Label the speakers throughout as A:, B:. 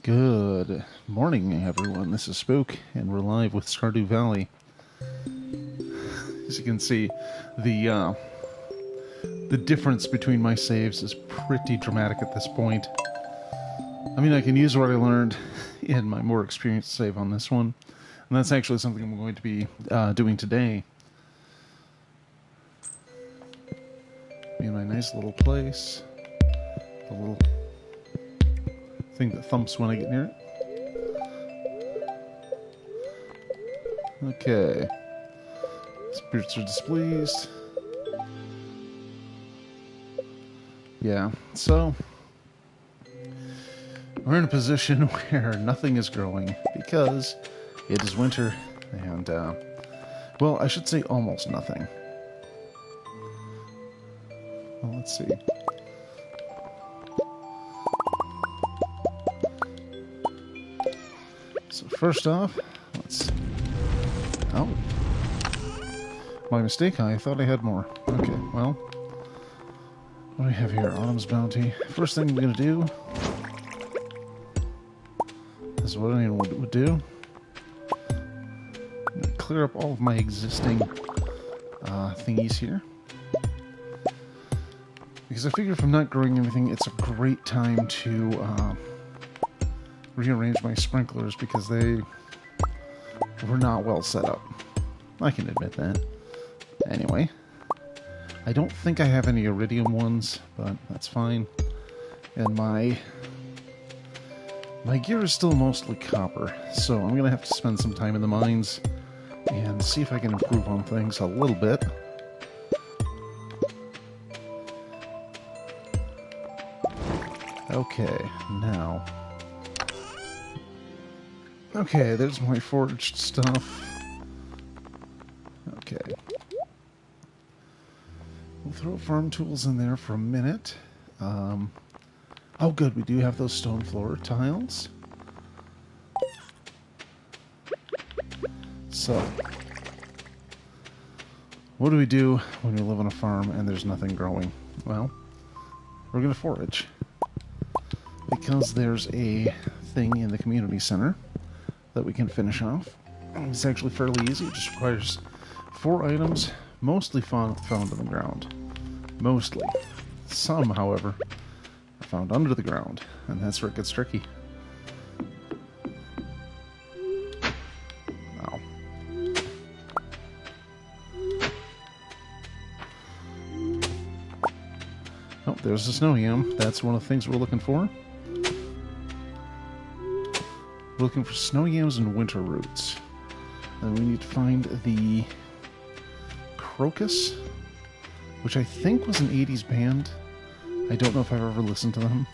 A: Good morning, everyone. This is Spook, and we're live with Stardew Valley. As you can see, the difference between my saves is pretty dramatic at this point. I mean, I can use what I learned in my more experienced save on this one, and that's actually something I'm going to be doing today. Be in my nice little place. The little thing that thumps when I get near it. Okay. Spirits are displeased. Yeah, so we're in a position where nothing is growing because it is winter and, well, I should say almost nothing. Well, let's see. So first off, let's... Oh. My mistake, I thought I had more. Okay, well. What do we have here? Autumn's Bounty. First thing we're going to do... This is what anyone would do. I'm going to clear up all of my existing thingies here. Because I figure if I'm not growing anything, it's a great time to... rearrange my sprinklers because they were not well set up. I can admit that. Anyway, I don't think I have any iridium ones, but that's fine. And my gear is still mostly copper, so I'm going to have to spend some time in the mines and see if I can improve on things a little bit. Okay, now... Okay, there's my forged stuff. Okay. We'll throw farm tools in there for a minute. Oh good, we do have those stone floor tiles. So, what do we do when we live on a farm and there's nothing growing? Well, we're going to forage. Because there's a thing in the community center that we can finish off. It's actually fairly easy. It just requires 4 items, mostly found on the ground. Mostly. Some, however, are found under the ground, and that's where it gets tricky. Ow. Oh, there's the snow yam. That's one of the things we're looking for. Looking for snow yams and winter roots. And we need to find the Crocus, which I think was an 80s band. I don't know if I've ever listened to them.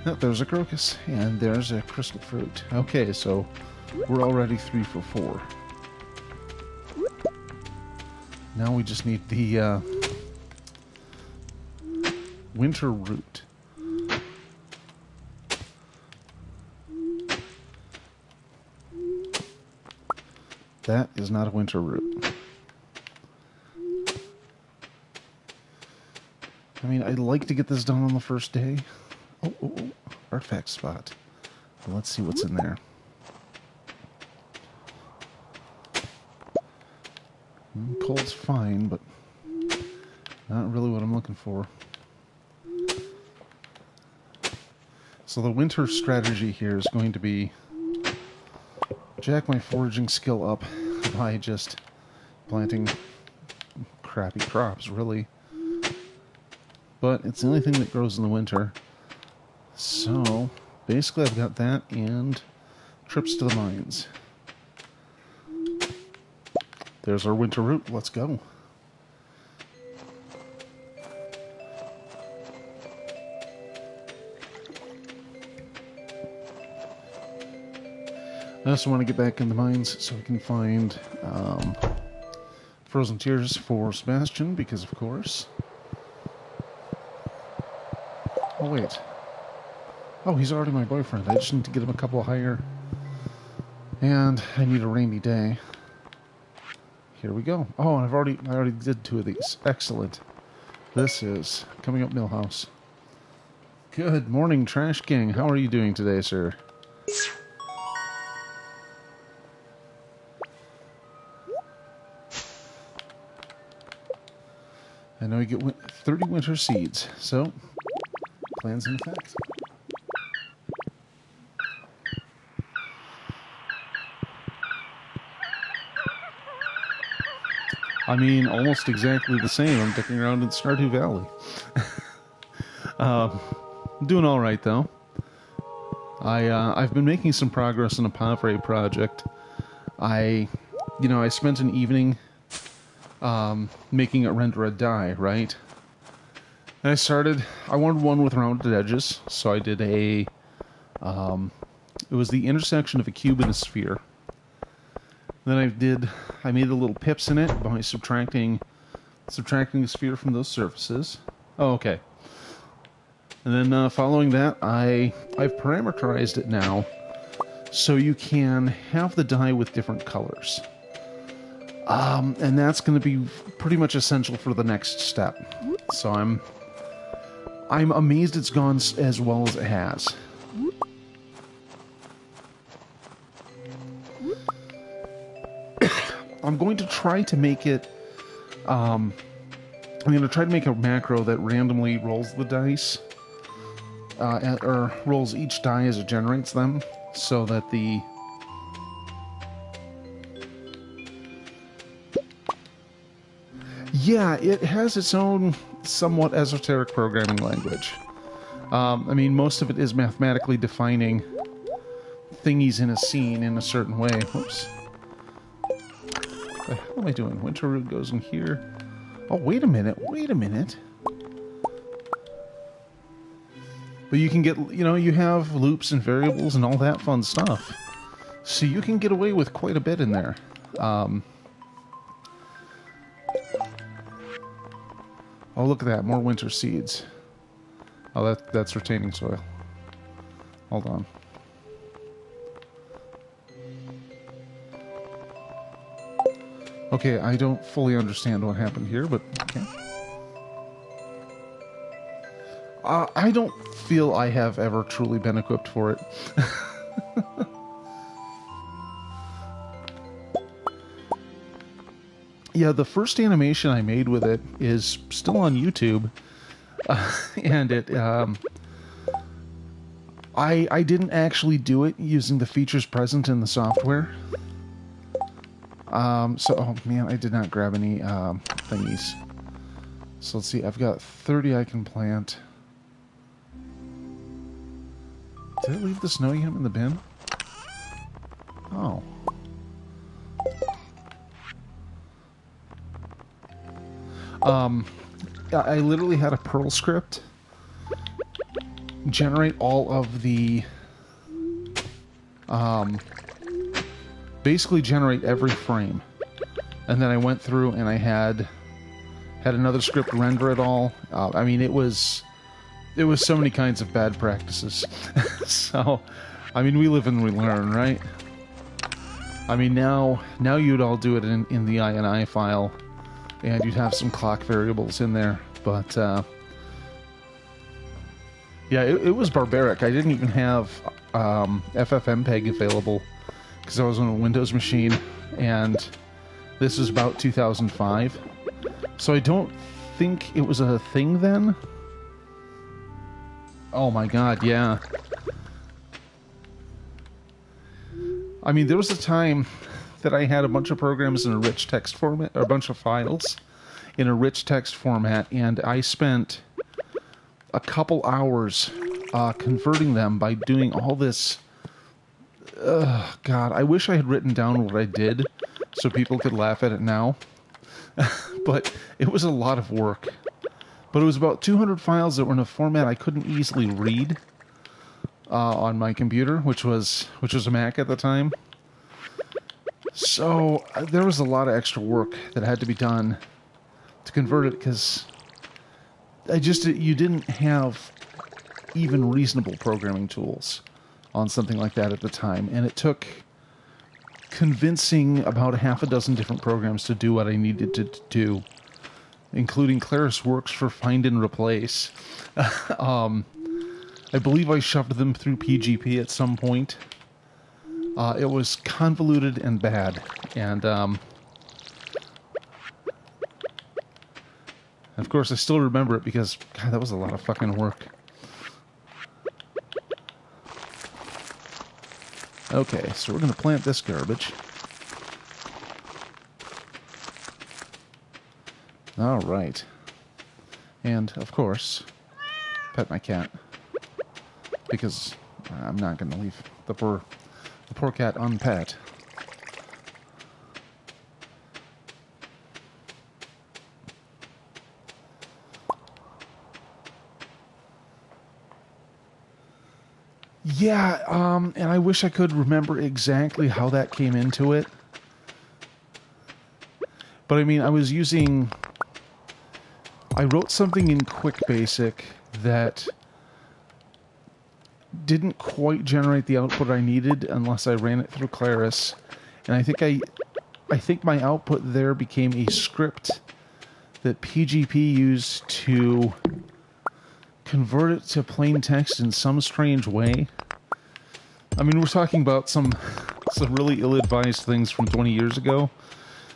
A: Oh, there's a Crocus, and there's a crystal fruit. Okay, so we're already 3 for 4. Now we just need the winter root. That is not a winter root. I mean, I'd like to get this done on the first day. Oh, artifact spot. Well, let's see what's in there. Coal's fine, but not really what I'm looking for. So the winter strategy here is going to be jack my foraging skill up by just planting crappy crops, really. But it's the only thing that grows in the winter. So, basically I've got that and trips to the mines. There's our winter route. Let's go. I also want to get back in the mines so we can find frozen tears for Sebastian, because of course... Oh, wait. Oh, he's already my boyfriend. I just need to get him a couple higher. And I need a rainy day. Here we go. Oh, and I already did 2 of these. Excellent. This is coming up Millhouse. Good morning, Trash King. How are you doing today, sir? I know you get 30 winter seeds, so plans in effect. I mean, almost exactly the same. I'm dicking around in Stardew Valley. I'm doing all right, though. I've been making some progress in a Pavre project. I spent an evening making it render a die, right? And I wanted one with rounded edges, so I did it was the intersection of a cube and a sphere. Then I made the little pips in it by subtracting the sphere from those surfaces. Oh, okay. And then following that, I've parameterized it now, so you can have the die with different colors. And that's going to be pretty much essential for the next step. So I'm amazed it's gone as well as it has. I'm going to try to make it. I'm going to try to make a macro that randomly rolls the dice, or rolls each die as it generates them, so that the yeah, it has its own somewhat esoteric programming language. I mean, most of it is mathematically defining thingies in a scene in a certain way. Whoops. What the hell am I doing? Winter root goes in here. Oh, wait a minute. But you can get, you have loops and variables and all that fun stuff. So you can get away with quite a bit in there. Oh, look at that. More winter seeds. Oh, that's retaining soil. Hold on. Okay, I don't fully understand what happened here, but okay. I don't feel I have ever truly been equipped for it. Yeah, the first animation I made with it is still on YouTube, and it I didn't actually do it using the features present in the software. Oh man, I did not grab any thingies. So let's see, I've got 30 I can plant. Did I leave the snow yam in the bin? Oh. I literally had a Perl script generate all of the basically generate every frame, and then I went through and I had another script render it all. I mean, it was so many kinds of bad practices. So, I mean, we live and we learn, right? I mean, now you'd all do it in the INI file, and you'd have some clock variables in there, but yeah, it was barbaric. I didn't even have FFmpeg available because I was on a Windows machine, and this was about 2005, so I don't think it was a thing then. Oh my god, yeah. I mean, there was a time that I had a bunch of programs in a rich text format, or a bunch of files in a rich text format, and I spent a couple hours converting them by doing all this. God, I wish I had written down what I did so people could laugh at it now. But it was a lot of work. But it was about 200 files that were in a format I couldn't easily read on my computer, which was a Mac at the time. So there was a lot of extra work that had to be done to convert it, because you didn't have even reasonable programming tools on something like that at the time, and it took convincing about half a dozen different programs to do what I needed to do, including Claris Works for find and replace. I believe I shoved them through PGP at some point. It was convoluted and bad, and of course I still remember it because, God, that was a lot of fucking work. Okay, so we're going to plant this garbage. All right. And, of course, pet my cat. Because I'm not going to leave the poor cat unpet. Yeah, and I wish I could remember exactly how that came into it. But I mean, I wrote something in Quick Basic that didn't quite generate the output I needed unless I ran it through Claris. And I think my output there became a script that PGP used to convert it to plain text in some strange way. I mean, we're talking about some really ill-advised things from 20 years ago,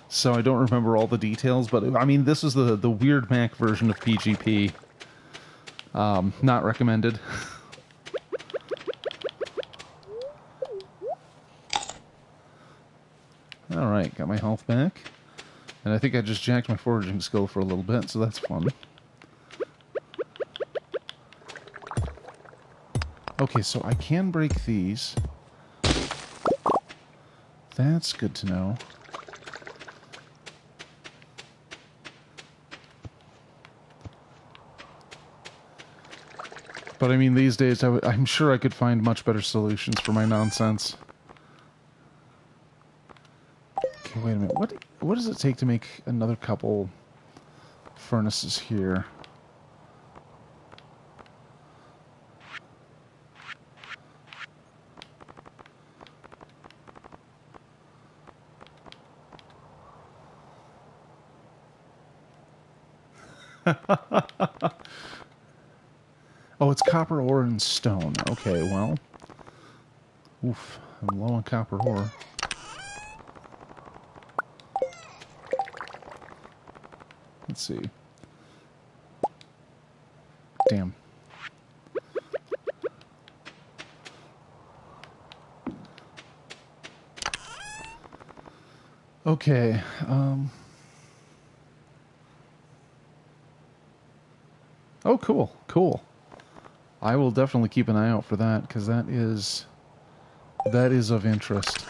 A: so I don't remember all the details, but I mean, this is the weird Mac version of PGP. Not recommended. Alright, got my health back. And I think I just jacked my foraging skill for a little bit, so that's fun. Okay, so I can break these. That's good to know. But I mean, these days, I'm sure I could find much better solutions for my nonsense. Okay, wait a minute. What does it take to make another couple furnaces here? Oh, it's copper ore and stone. Okay, well. Oof, I'm low on copper ore. Let's see. Damn. Okay, oh, cool, cool. I will definitely keep an eye out for that, because that is of interest.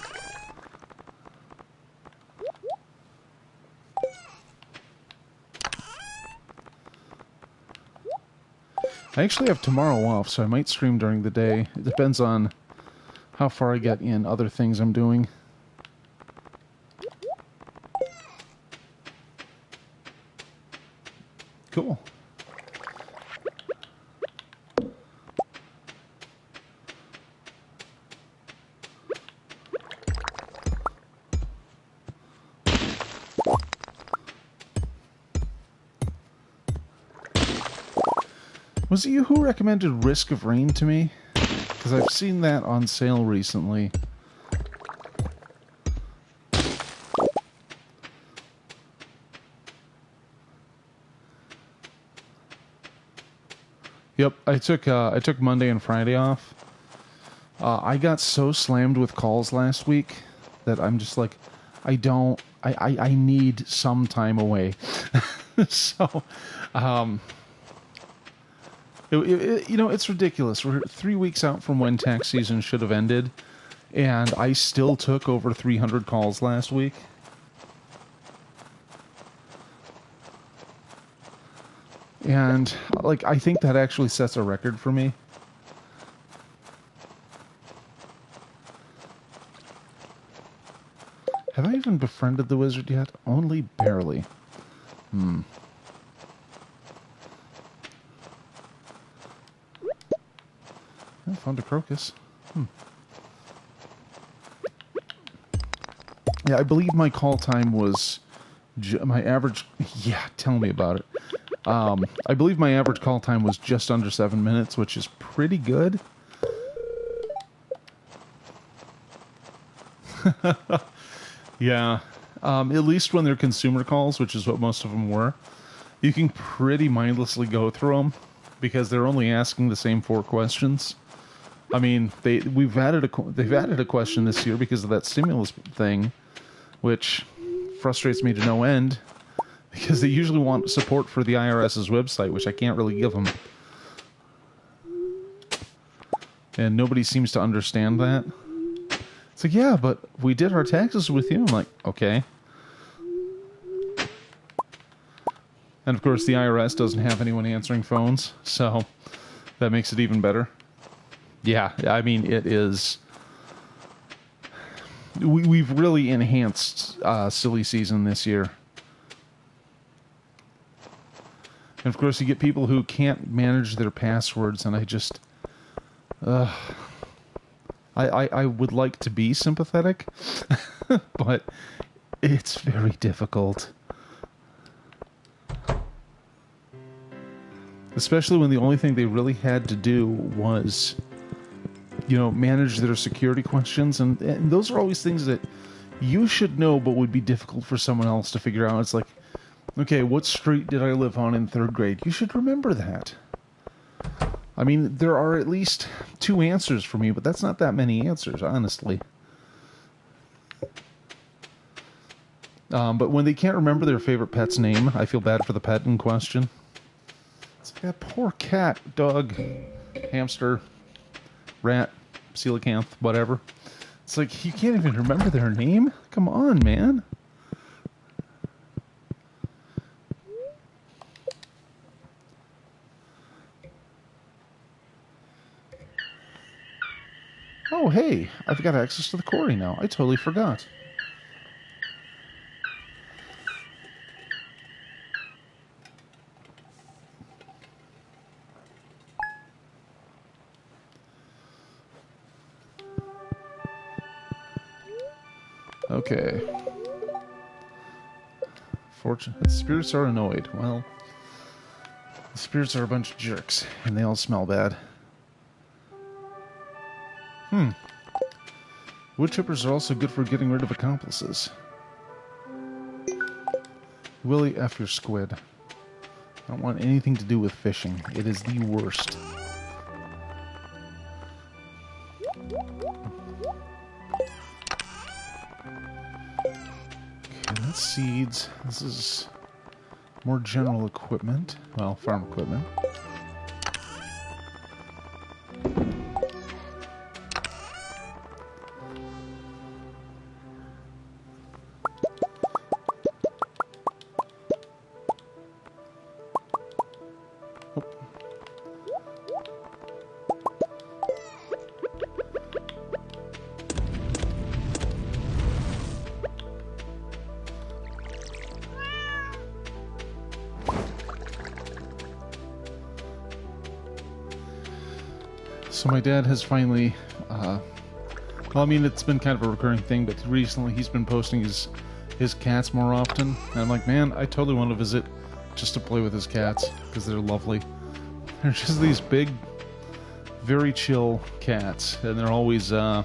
A: I actually have tomorrow off, so I might stream during the day. It depends on how far I get in other things I'm doing. Cool. Was it you who recommended Risk of Rain to me? Because I've seen that on sale recently. Yep, I took Monday and Friday off. I got so slammed with calls last week that I'm just like, I need some time away. So, you know, it's ridiculous. We're 3 weeks out from when tax season should have ended, and I still took over 300 calls last week. And, like, I think that actually sets a record for me. Have I even befriended the wizard yet? Only barely. I found a crocus. Yeah, I believe my call time was... my average... Yeah, tell me about it. I believe my average call time was just under 7 minutes, which is pretty good. Yeah. At least when they're consumer calls, which is what most of them were, you can pretty mindlessly go through them because they're only asking the same 4 questions. I mean, they've added a question this year because of that stimulus thing, which frustrates me to no end because they usually want support for the IRS's website, which I can't really give them. And nobody seems to understand that. It's like, yeah, but we did our taxes with you. I'm like, okay. And of course, the IRS doesn't have anyone answering phones, so that makes it even better. Yeah, I mean, it is... We've really enhanced silly season this year. And of course, you get people who can't manage their passwords, and I just... I would like to be sympathetic, but it's very difficult. Especially when the only thing they really had to do was, you know, manage their security questions. And those are always things that you should know, but would be difficult for someone else to figure out. It's like, okay, what street did I live on in 3rd grade? You should remember that. I mean, there are at least 2 answers for me, but that's not that many answers, honestly. But when they can't remember their favorite pet's name, I feel bad for the pet in question. It's like that poor cat, dog, hamster, rat, coelacanth, whatever. It's like, you can't even remember their name? Come on, man. Oh, hey, I've got access to the quarry now. I totally forgot. Okay. Fortunate. The spirits are annoyed. Well, the spirits are a bunch of jerks, and they all smell bad. Wood chippers are also good for getting rid of accomplices. Willie, F your squid. I don't want anything to do with fishing. It is the worst. Okay, that's seeds. This is more general equipment. Well, farm equipment. So my dad has finally, well, I mean, it's been kind of a recurring thing, but recently he's been posting his cats more often. And I'm like, man, I totally want to visit just to play with his cats, because they're lovely. They're just these big, very chill cats, and they're always trying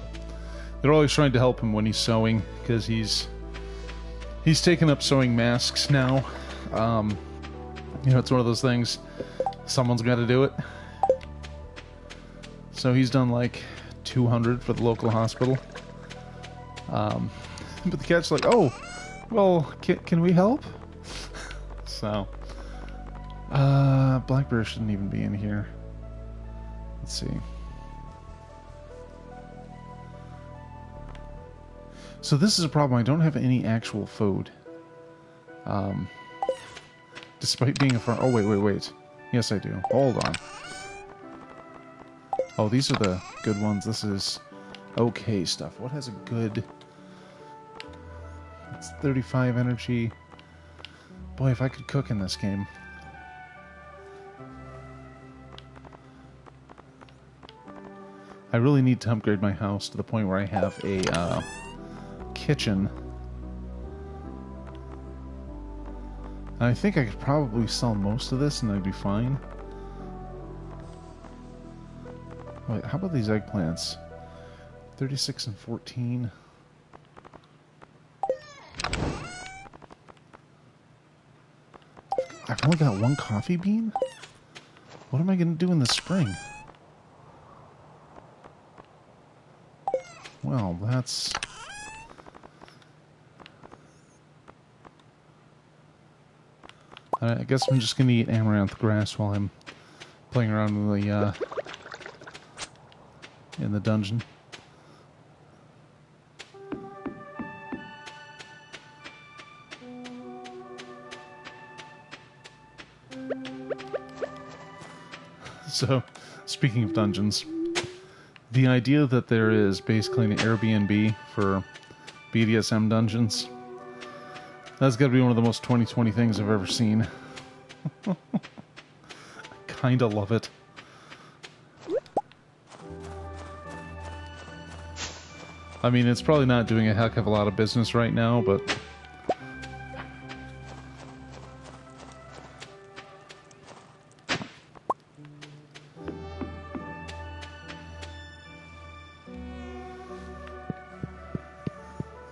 A: to help him when he's sewing, because he's taken up sewing masks now. You know, it's one of those things, someone's got to do it. So he's done like 200 for the local hospital. But the cat's like, oh, well, can we help? So, Blackberry shouldn't even be in here. Let's see. So this is a problem. I don't have any actual food. Despite being a farm. Oh, wait. Yes, I do. Hold on. Oh, these are the good ones. This is okay stuff. What has a good... It's 35 energy. Boy, if I could cook in this game. I really need to upgrade my house to the point where I have a kitchen. And I think I could probably sell most of this and I'd be fine. Wait, how about these eggplants? 36 and 14. I've only got one coffee bean? What am I going to do in the spring? Well, that's... I guess I'm just going to eat amaranth grass while I'm playing around in the dungeon. So, speaking of dungeons, the idea that there is basically an Airbnb for BDSM dungeons, that's got to be one of the most 2020 things I've ever seen. I kind of love it. I mean, it's probably not doing a heck of a lot of business right now, but...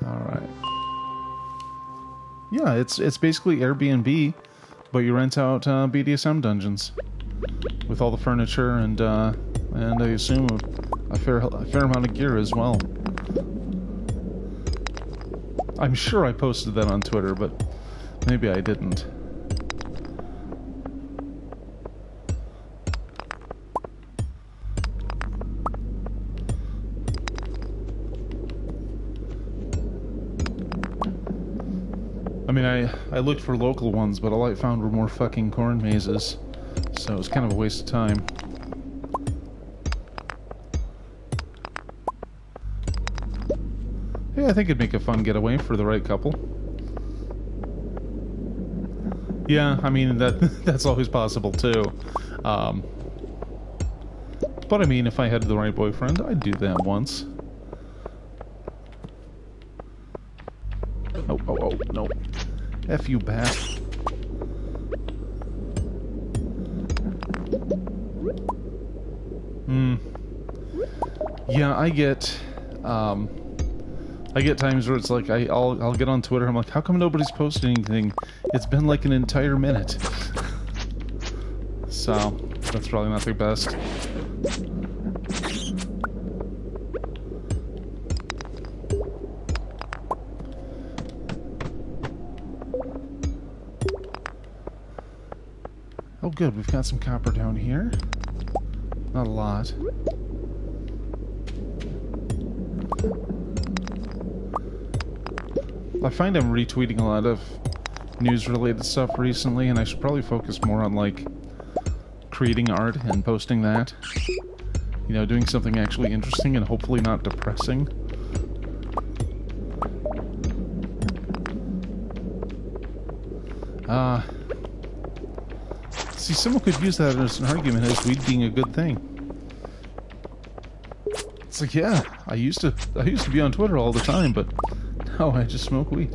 A: Alright. Yeah, it's basically Airbnb, but you rent out BDSM dungeons. With all the furniture and I assume a fair amount of gear as well. I'm sure I posted that on Twitter, but maybe I didn't. I mean, I looked for local ones, but all I found were more fucking corn mazes, so it was kind of a waste of time. Hey, I think it'd make a fun getaway for the right couple. Yeah, I mean, that's always possible, too. But I mean, if I had the right boyfriend, I'd do that once. Oh, no. F you, bat. Yeah, I get times where it's like, I'll get on Twitter, I'm like, how come nobody's posted anything? It's been like an entire minute. So, that's probably not the best. Oh good, we've got some copper down here. Not a lot. I find I'm retweeting a lot of news-related stuff recently, and I should probably focus more on, like, creating art and posting that. You know, doing something actually interesting and hopefully not depressing. See, someone could use that as an argument as weed being a good thing. It's like, yeah, I used to be on Twitter all the time, but now I just smoke weed.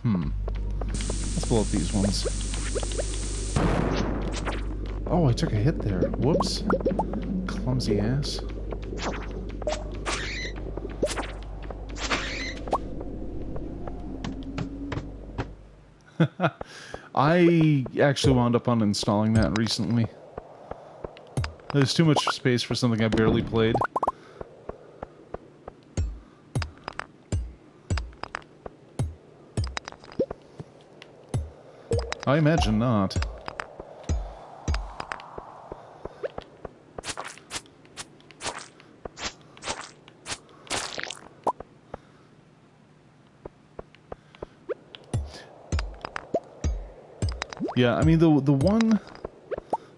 A: Let's blow up these ones. Oh, I took a hit there. Whoops. Clumsy ass. I actually wound up uninstalling that recently. There's too much space for something I barely played. I imagine not. Yeah, I mean, the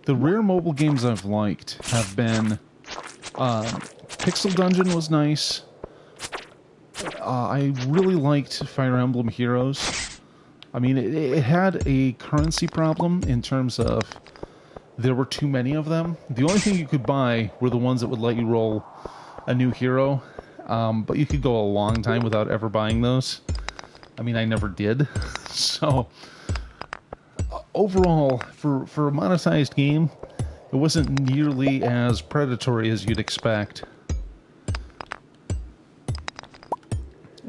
A: rare mobile games I've liked have been, Pixel Dungeon was nice. I really liked Fire Emblem Heroes. I mean, it had a currency problem in terms of there were too many of them. The only thing you could buy were the ones that would let you roll a new hero, but you could go a long time without ever buying those. I mean, I never did. So, overall, for a monetized game, it wasn't nearly as predatory as you'd expect.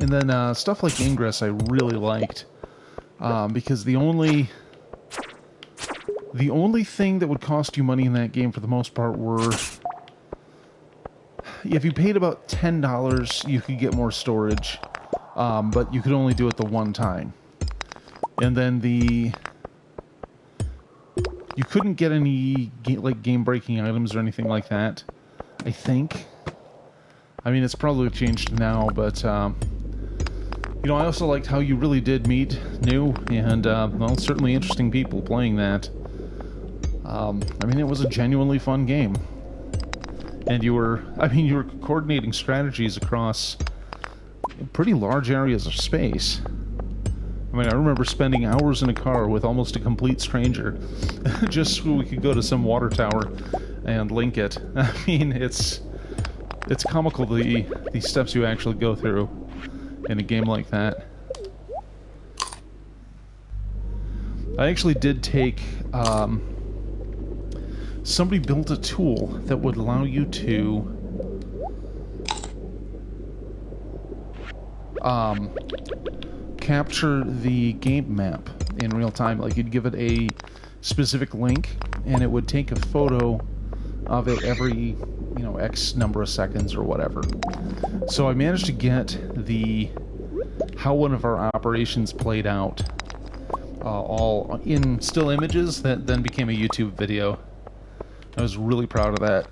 A: And then stuff like Ingress I really liked, because the only thing that would cost you money in that game for the most part were, if you paid about $10, you could get more storage, but you could only do it the one time. And then you couldn't get any game-breaking items or anything like that, I think. I mean, it's probably changed now, but you know, I also liked how you really did meet new and well, certainly interesting people playing that. I mean, it was a genuinely fun game, and you were coordinating strategies across pretty large areas of space. I mean, I remember spending hours in a car with almost a complete stranger just so we could go to some water tower and link it. I mean, it's comical the steps you actually go through in a game like that. I actually did take... somebody built a tool that would allow you to capture the game map in real time. Like, you'd give it a specific link, and it would take a photo of it every, you know, X number of seconds or whatever. So I managed to get how one of our operations played out all in still images that then became a YouTube video. I was really proud of that.